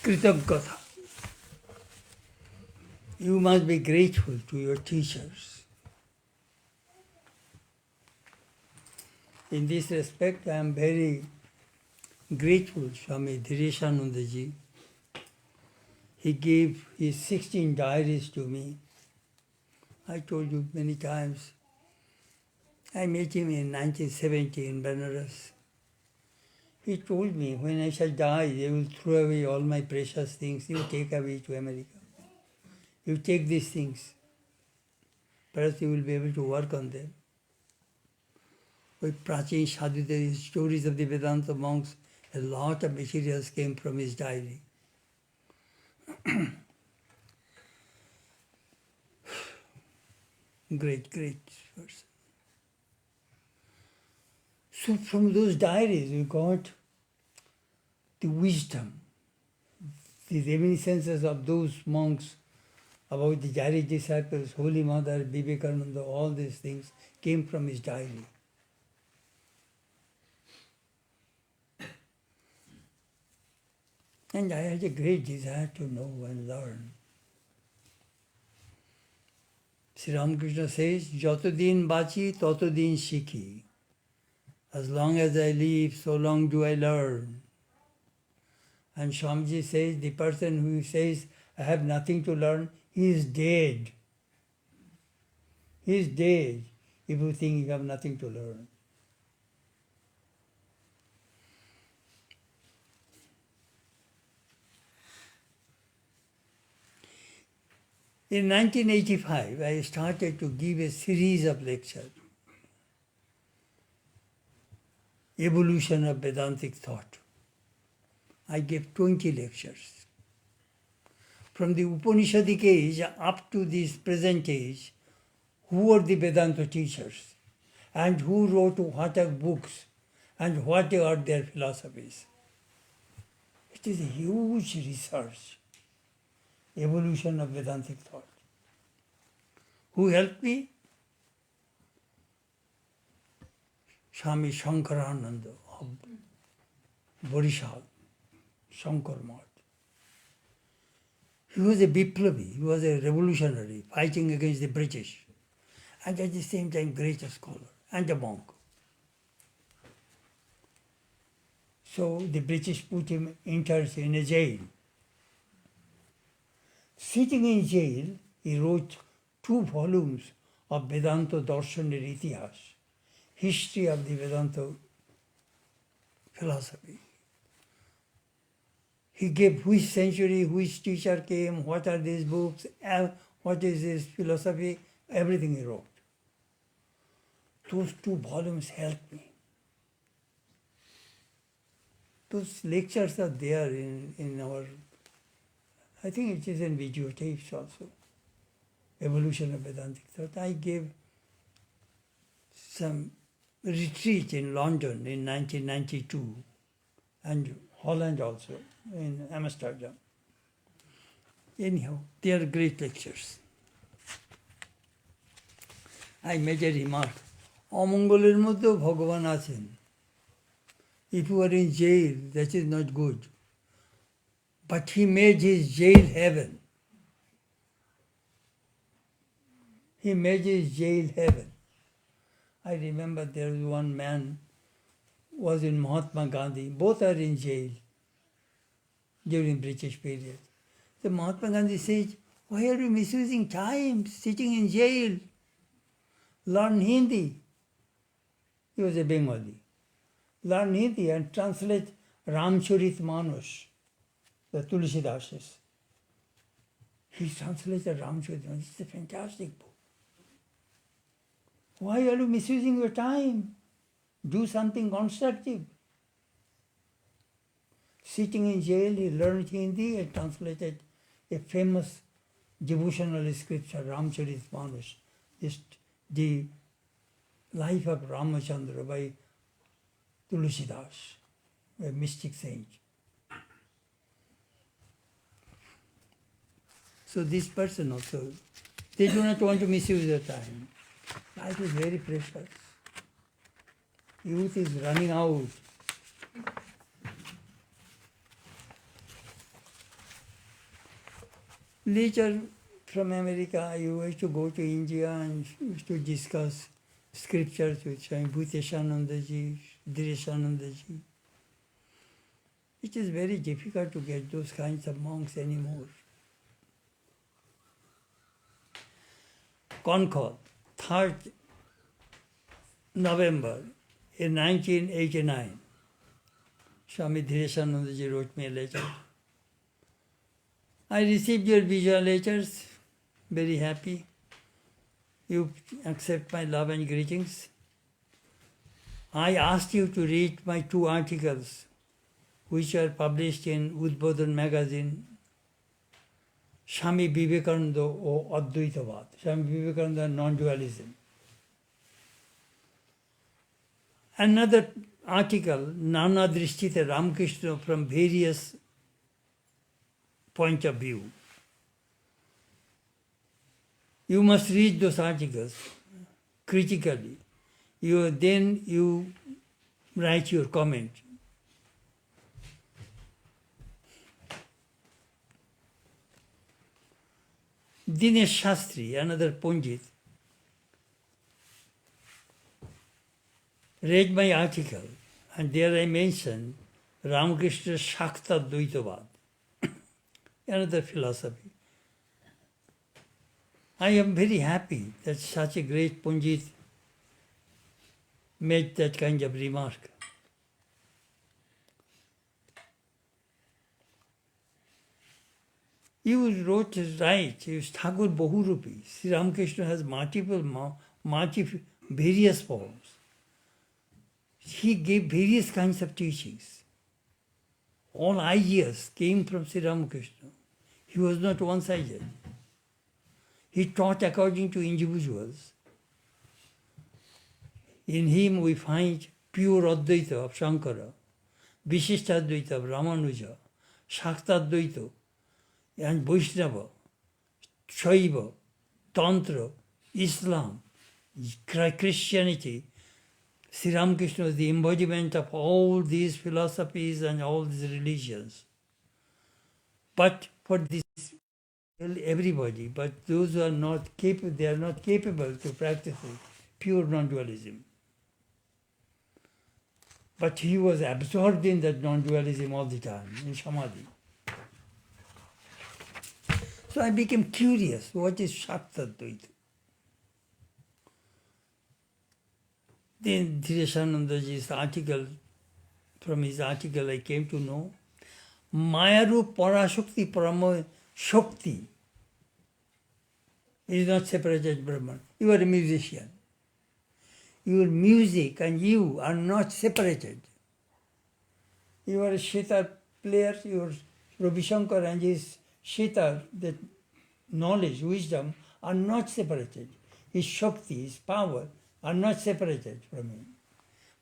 Kritagata. You must be grateful to your teachers. In this respect, I am very grateful Swami Dhireshanandaji. He gave his 16 diaries to me. I told you many times. I met him in 1970 in Benares. He told me, when I shall die, they will throw away all my precious things. You take away to America. You take these things. Perhaps you will be able to work on them. With Prachin Sadhu, stories of the Vedanta monks, a lot of materials came from his diary. Great person. So from those diaries we got the wisdom, the reminiscences of those monks about the Jari disciples, Holy Mother, Vivekananda, all these things came from his diary. And I had a great desire to know and learn. Sri Ramakrishna says, Jatodin bachi, totodin shiki. As long as I live, so long do I learn. And Swamiji says, the person who says, I have nothing to learn, he is dead. He is dead if you think you have nothing to learn. In 1985, I started to give a series of lectures. Evolution of Vedantic thought. I gave 20 lectures. From the Upanishadic age up to this present age, who were the Vedanta teachers and who wrote what are books and what are their philosophies. It is a huge research. Evolution of Vedantic thought. Who helped me? Swami Shankarananda of Borishal, Shankar Math. He was a Biplavi, he was a revolutionary fighting against the British, and at the same time great scholar and a monk. So the British put him enters in a jail. Sitting in jail, he wrote 2 volumes of Vedanta Darshanar Itihas, history of the Vedanta philosophy. He gave which century, which teacher came, what are these books, what is this philosophy, everything he wrote. Those 2 volumes helped me. Those lectures are there in our, I think it is in videotapes also, Evolution of Vedantic Thought. I gave some retreat in London in 1992 and Holland also, in Amsterdam. Anyhow, they are great lectures. I made a remark, অমঙ্গলের মধ্যেও ভগবান আছেন. If you are in jail, that is not good. But he made his jail heaven. He made his jail heaven. I remember there was one man was in Mahatma Gandhi. Both are in jail during British period. So Mahatma Gandhi says, why are you misusing time sitting in jail? Learn Hindi. He was a Bengali. Learn Hindi and translate Ramcharit Manas, the Tulsidases. He translated Ramcharit Manas. It's a fantastic book. Why are you misusing your time? Do something constructive. Sitting in jail, he learned Hindi and translated a famous devotional scripture, Ramcharit Manas, the life of Ramachandra by Tulsidas, a mystic saint. So this person also, they do not want to misuse their time. Life is very precious. Youth is running out. Later, from America, I used to go to India and used to discuss scriptures with Swami Bhuteshanandaji, Direshanandaji. It is very difficult to get those kinds of monks anymore. Concord, 3rd November in 1989. Swami Direshanandaji wrote me a letter. I received your visual letters, very happy. You accept my love and greetings. I asked you to read my 2 articles, which are published in Udbodhan magazine, Swami Vivekananda o Advaitavad, Swami Vivekananda and non-dualism. Another article, Nana Drishtite Ramakrishna from various point of view. You must read those articles critically. Then you write your comment. Dinesh Shastri, another Pundit, read my article, and there I mentioned Ramakrishna Shakta Dvaitavad, another philosophy. I am very happy that such a great Pundit made that kind of remark. You wrote right, you Thakur Bahurupi. Sri Ramakrishna has multiple, various forms. He gave various kinds of teachings. All ideas came from Sri Ramakrishna. He was not one-sided. He taught according to individuals. In him we find pure Advaita of Shankara, Vishishtadvaita of Ramanuja, Shaktadvaita and Vaishnava, Shaiva, Tantra, Islam, Christianity. Sri Ramakrishna was the embodiment of all these philosophies and all these religions. But for this, everybody, but those who are not capable, they are not capable to practice pure non-dualism. But he was absorbed in that non-dualism all the time, in Samadhi. So I became curious, what is Shaktadvaita? Then Direshanandaji's article, from his article I came to know, Mayaru Parashakti Parama Shakti is not separated Brahman. You are a musician. Your music and you are not separated. You are a sitar player, your Ravi Shankar and his sitar, that knowledge, wisdom, are not separated. His Shakti, his power, are not separated from him.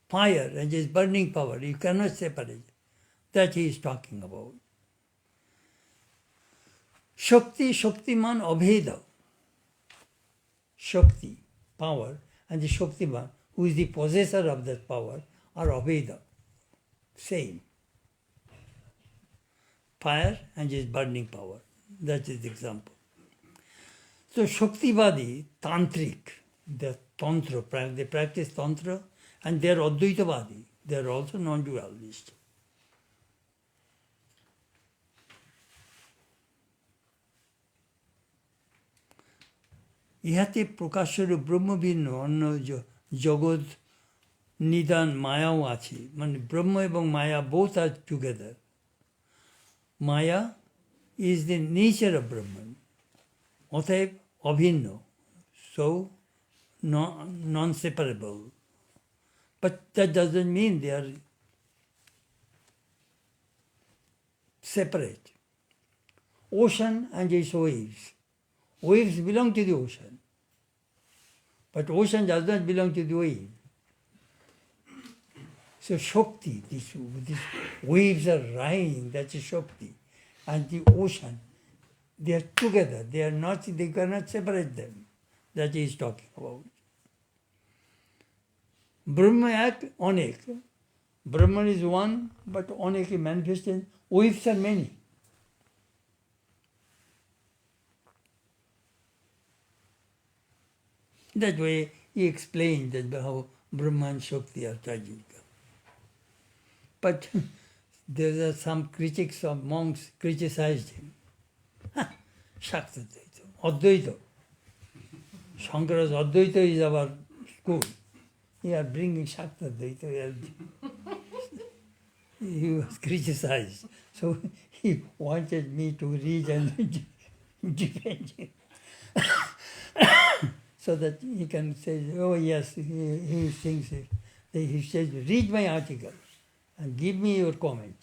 Fire and his burning power, you cannot separate. That he is talking about. Shakti, Shaktiman, Abheda. Shakti, power, and the Shaktiman, who is the possessor of that power, are Abheda. Same. Fire and his burning power. That is the example. So Shaktivadi, Tantric, the Tantra, they practice Tantra, and they are Advaitavadi. They are also non-dualist. ইহাতে প্রকাশের ব্রহ্মভিন্ন অন্য জগৎ নিদান মায়াও আছে, মানে ব্রহ্ম এবং মায়া both are together. Maya is the nature of Brahman, অতএব অভিন্ন, so non-separable. But that doesn't mean they are separate. Ocean and its waves. Waves belong to the ocean, but ocean does not belong to the wave. So Shakti, these waves are rising, that is Shakti. And the ocean, they are together, they cannot separate them. That he is talking about. Brahma Ek, Anek. Brahman is one, but Anek is manifested. Waves are many. That way he explained that how Brahman Shakti are tragic. But there are some critics of monks criticized him. Shakti Advaita, Advaita. Shankara's Advaita is our school. We are bringing Shakti Advaita. He was criticized. So he wanted me to read and defend him. So that he can say, oh yes, he thinks it. He says, read my article and give me your comment.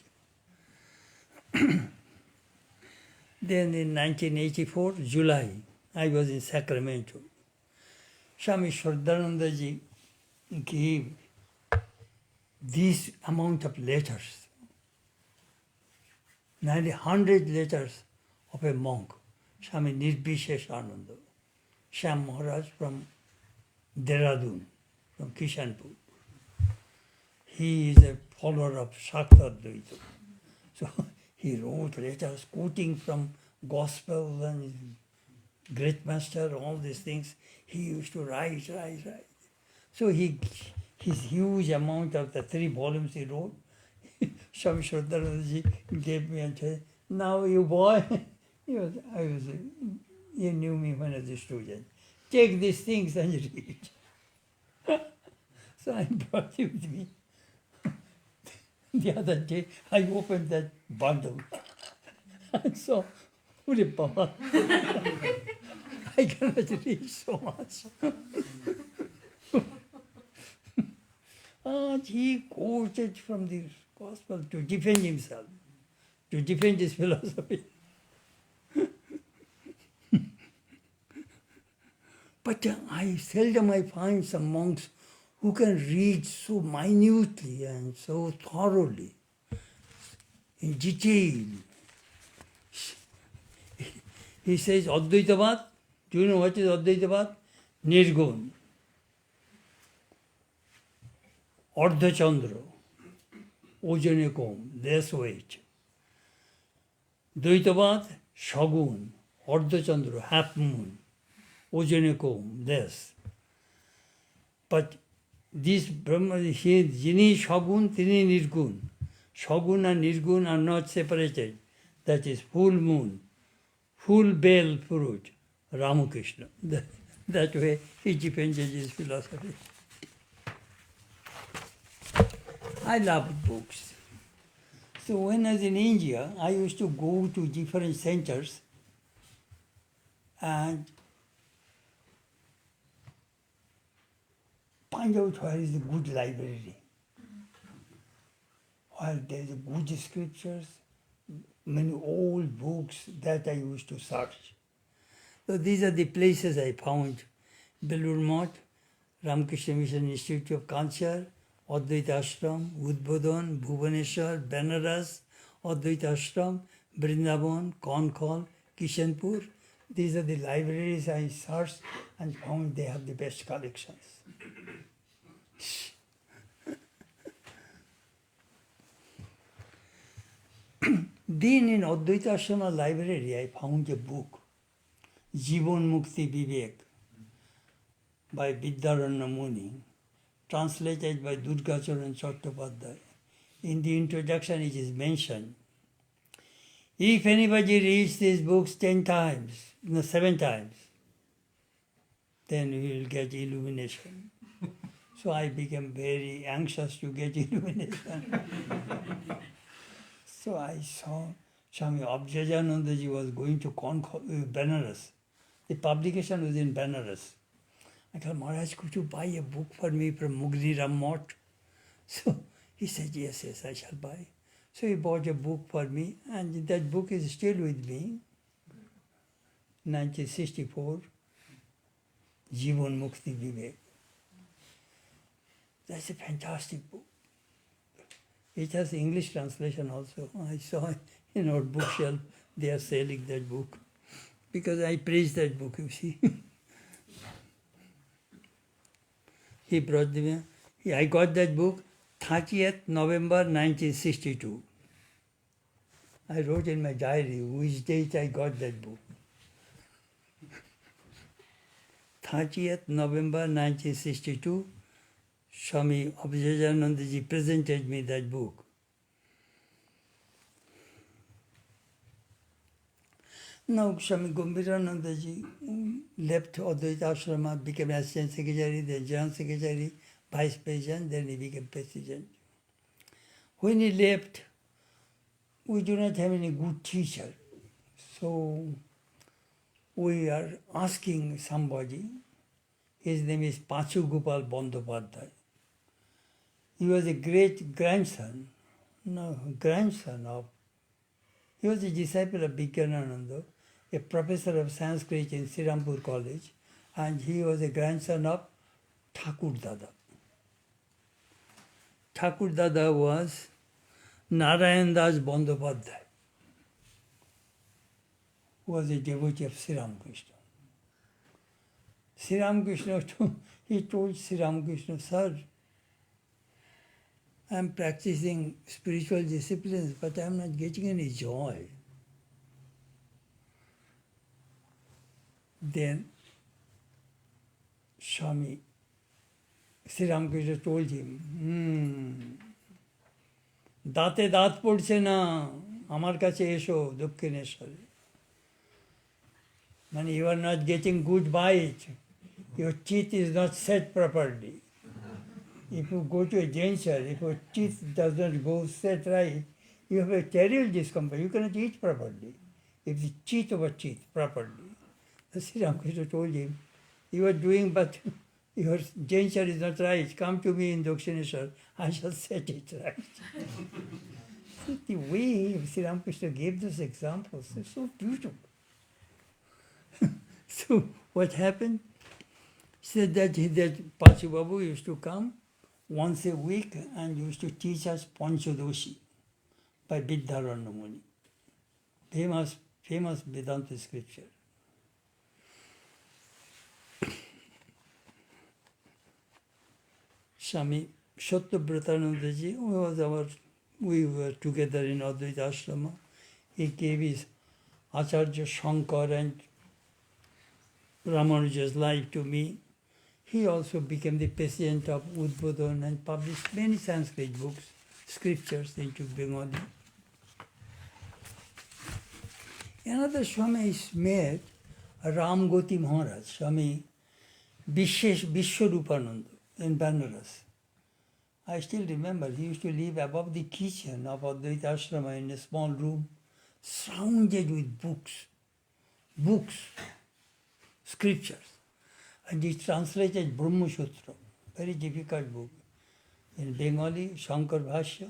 Then in 1984, July, I was in Sacramento. Swami Chetananandaji gave this amount of letters, 900 letters of a monk, Swami Nirbisheshananda, Sham Maharaj from Dehradun, from Kishanpur. He is a follower of Shakti Advaita. So he wrote letters quoting from Gospel and Great Master, all these things. He used to write. So his huge amount of the 3 volumes he wrote, Swami Chetananandaji gave me and said, now you boy, you knew me when I was a student. Take these things and read. So I brought it with me. The other day, I opened that bundle and saw, Ure Baba, I cannot read so much. And he quoted from the Gospel to defend himself, to defend his philosophy. But I seldom find some monks who can read so minutely and so thoroughly, in detail. He says, Advaitavad, do you know what is Advaitavad? Nirgun, Ardha Chandra, Ojane Kom, less weight. Dvaitavad, Shagun, Ardha Chandra, half moon, Ojane Kom, less. But this Brahma, Jini Shagun, Tini Nirgun. Shagun and Nirgun are not separated. That is full moon, full bell fruit, Ramakrishna. That way he defended his philosophy. I love books. So when I was in India, I used to go to different centers and find out where is a good library, where there is good scriptures, many old books that I used to search. So these are the places I found: Belur Math, Ramakrishna Mission Institute of Culture, Advaita Ashram, Udbodhan, Bhubaneswar, Benaras, Advaita Ashram, Vrindavan, Concord, Kishanpur. These are the libraries I searched and found they have the best collections. Then in Advaita Ashrama library, I found a book, Jivan Mukti Vivek, by Vidyaranya Muni, translated by Durgacharan Chattopadhyay. In the introduction it is mentioned, if anybody reads these books 10 times, no, 7 times, then we will get illumination. So I became very anxious to get illumination. So I saw Swami Abjajanandaji was going to Benares. The publication was in Benares. I thought, Maharaj, could you buy a book for me from Mugni Ram Math? So he said, yes, I shall buy. So he bought a book for me, and that book is still with me, 1964, Jivan Mukti Vivek. That's a fantastic book. It has English translation also. I saw in our bookshelf, they are selling that book. Because I praised that book, you see. He brought me. I got that book 30th November 1962. I wrote in my diary which date I got that book. 30th November 1962, Swami Chetananandaji presented me that book. Now Swami Gambhiranandaji left Advaita Ashram, became Assistant Secretary, then General Secretary, Vice President, then he became President. When he left, we do not have any good teacher. So we are asking somebody, his name is Pachu Gopal Bandyopadhyay. He was a great grandson of, he was a disciple of Vigyanananda, a professor of Sanskrit in Srirampur College, and he was a grandson of Thakur Dada. Thakur Dada was Narayan Das Bandyopadhyay, who was a devotee of Sri Ramakrishna. Sri Ramakrishna, he told Sri Ramakrishna, "Sir, I am practicing spiritual disciplines, but I am not getting any joy." Then Swami, Sri Ramakrishna told him, দাঁতে দাঁত পড়ছে না, আমার কাছে এসো দক্ষিণেশ্বরে। মানে you are not getting good bite, your teeth is not set properly. If you go to a dentist, if your teeth does not go set right, you have a terrible discomfort. You cannot eat properly. If the teeth over teeth properly. The Sri Ramakrishna told him, you are doing, but your dentist is not right. Come to me in Dakshineshwar, I shall set it right. The way Sri Ramakrishna gave those examples is so beautiful. So what happened? He said that Pachi Babu used to come once a week and used to teach us Panchadoshi by Vidyaranya Muni, famous Vedanta scripture. Swami Satyavratanandaji, we were together in Advaita Ashrama. He gave his Acharya Shankar and Ramanuja's life to me. He also became the president of Udbodhan and published many Sanskrit books, scriptures into Bengali. Another Swami is met, Ramgoti Maharaj, Swami Vishwarupananda in Banaras. I still remember he used to live above the kitchen of Advaita Ashrama in a small room, surrounded with books, scriptures. And he translated Brahma Sutra, very difficult book, in Bengali, Shankar Bhashya,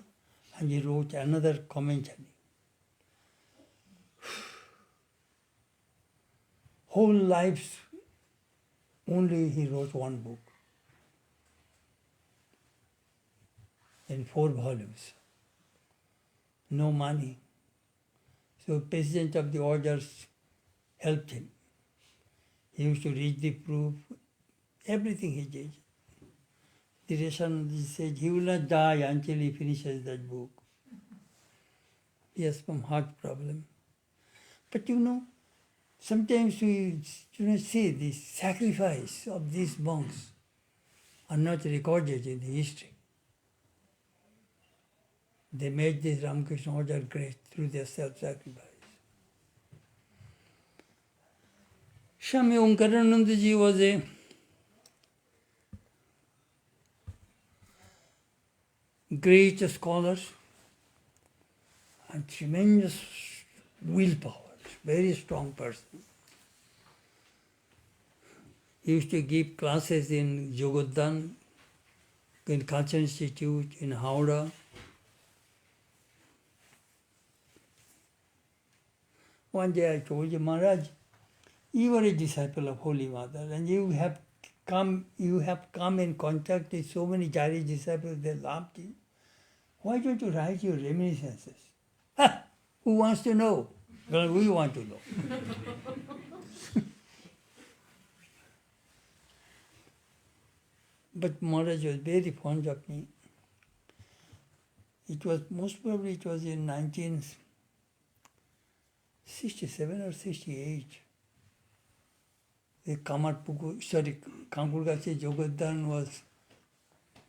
and he wrote another commentary. Whole lives, only he wrote one book, in 4 volumes. No money. So president of the orders helped him. He used to read the proof, everything he did. The Rishanandaji said he will not die until he finishes that book. He has some heart problem. But sometimes we see the sacrifice of these monks are not recorded in the history. They made this Ramakrishna order great through their self-sacrifice. Swami Omkaranandaji was a great scholar and tremendous willpower, very strong person. He used to give classes in Jogodhan, in Culture Institute, in Howrah. One day I told him, Maharaj, you are a disciple of Holy Mother and you have come in contact with so many Jari disciples, they loved you. Why don't you write your reminiscences? Who wants to know? Well, we want to know. But Maharaj was very fond of me. It was, most probably it was in 1967 or 68. the Kankurgachi Jogodhan was,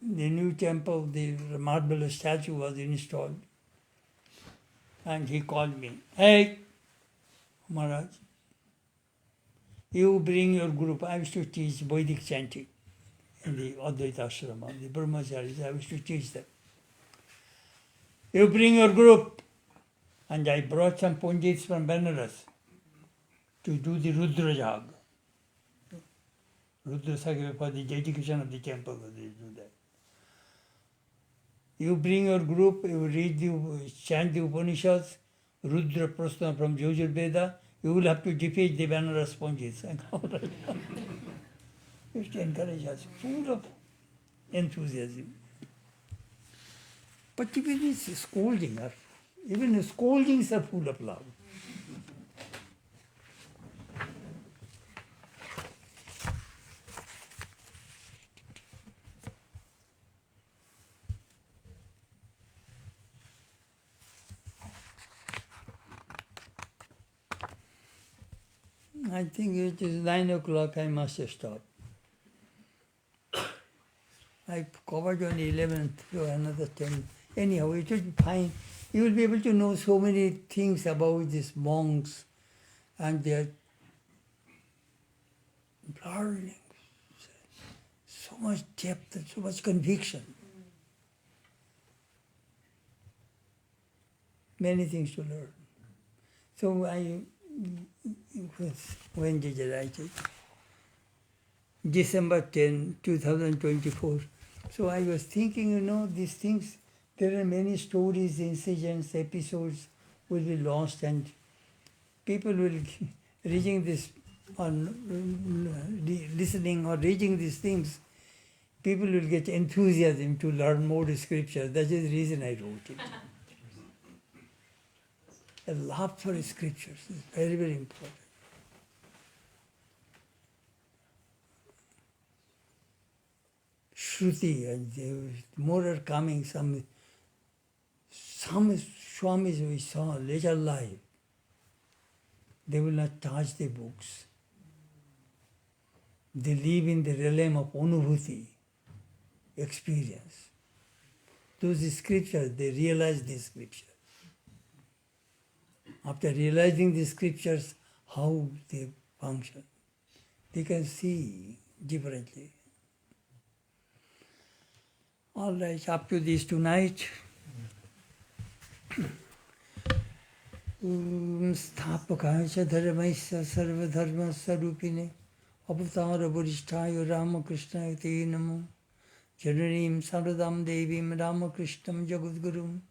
the new temple, the marble statue was installed. And he called me, "Hey, Maharaj, you bring your group." I used to teach Vedic chanting in the Advaita Ashram, the Brahmacharis. I used to teach them. "You bring your group." And I brought some Pundits from Benares to do the Rudra Jag. Rudra Saga for the dedication of the temple, they do that. You bring your group, you read chant the Upanishads, Rudra Prasthana from Yajurveda, you will have to defeat the Benares Pundits. And all right. Used to encourage us, full of enthusiasm. But even his scolding, even his scoldings are full of love. I think it is 9 o'clock, I must stop. I covered on 11th, so another 10. Anyhow, it will be fine. You will be able to know so many things about these monks and their learning. So much depth and so much conviction. Many things to learn. So when did I write it? December 10, 2024. So I was thinking, these things, there are many stories, incidents, episodes will be lost, and people will, reading this, or listening or reading these things, people will get enthusiasm to learn more scripture. That is the reason I wrote it. A love for scriptures is very, very important. Shruti, and more are coming. Some Swamis we saw later life, they will not touch the books. They live in the realm of anubhuti, experience. Those scriptures, they realize the scriptures. After realizing the scriptures, how they function, they can see differently. All right, up to this tonight. Sthapakaya cha dharmaisya sarva dharma sarupine avatara varishthaya Ramakrishna te namo jananim saradam devim Ramakrishnam jagadgurum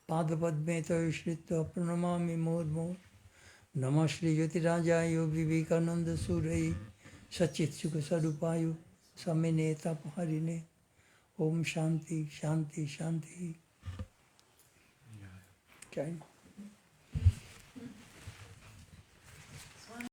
Padapadme Shritva Pranamami Murmur Namah Shri Jyotirajayo Vivekananda Surai Sachit Sukha Sarupayo Samine Tapaharine Om Shanti Shanti Shanti. Okay.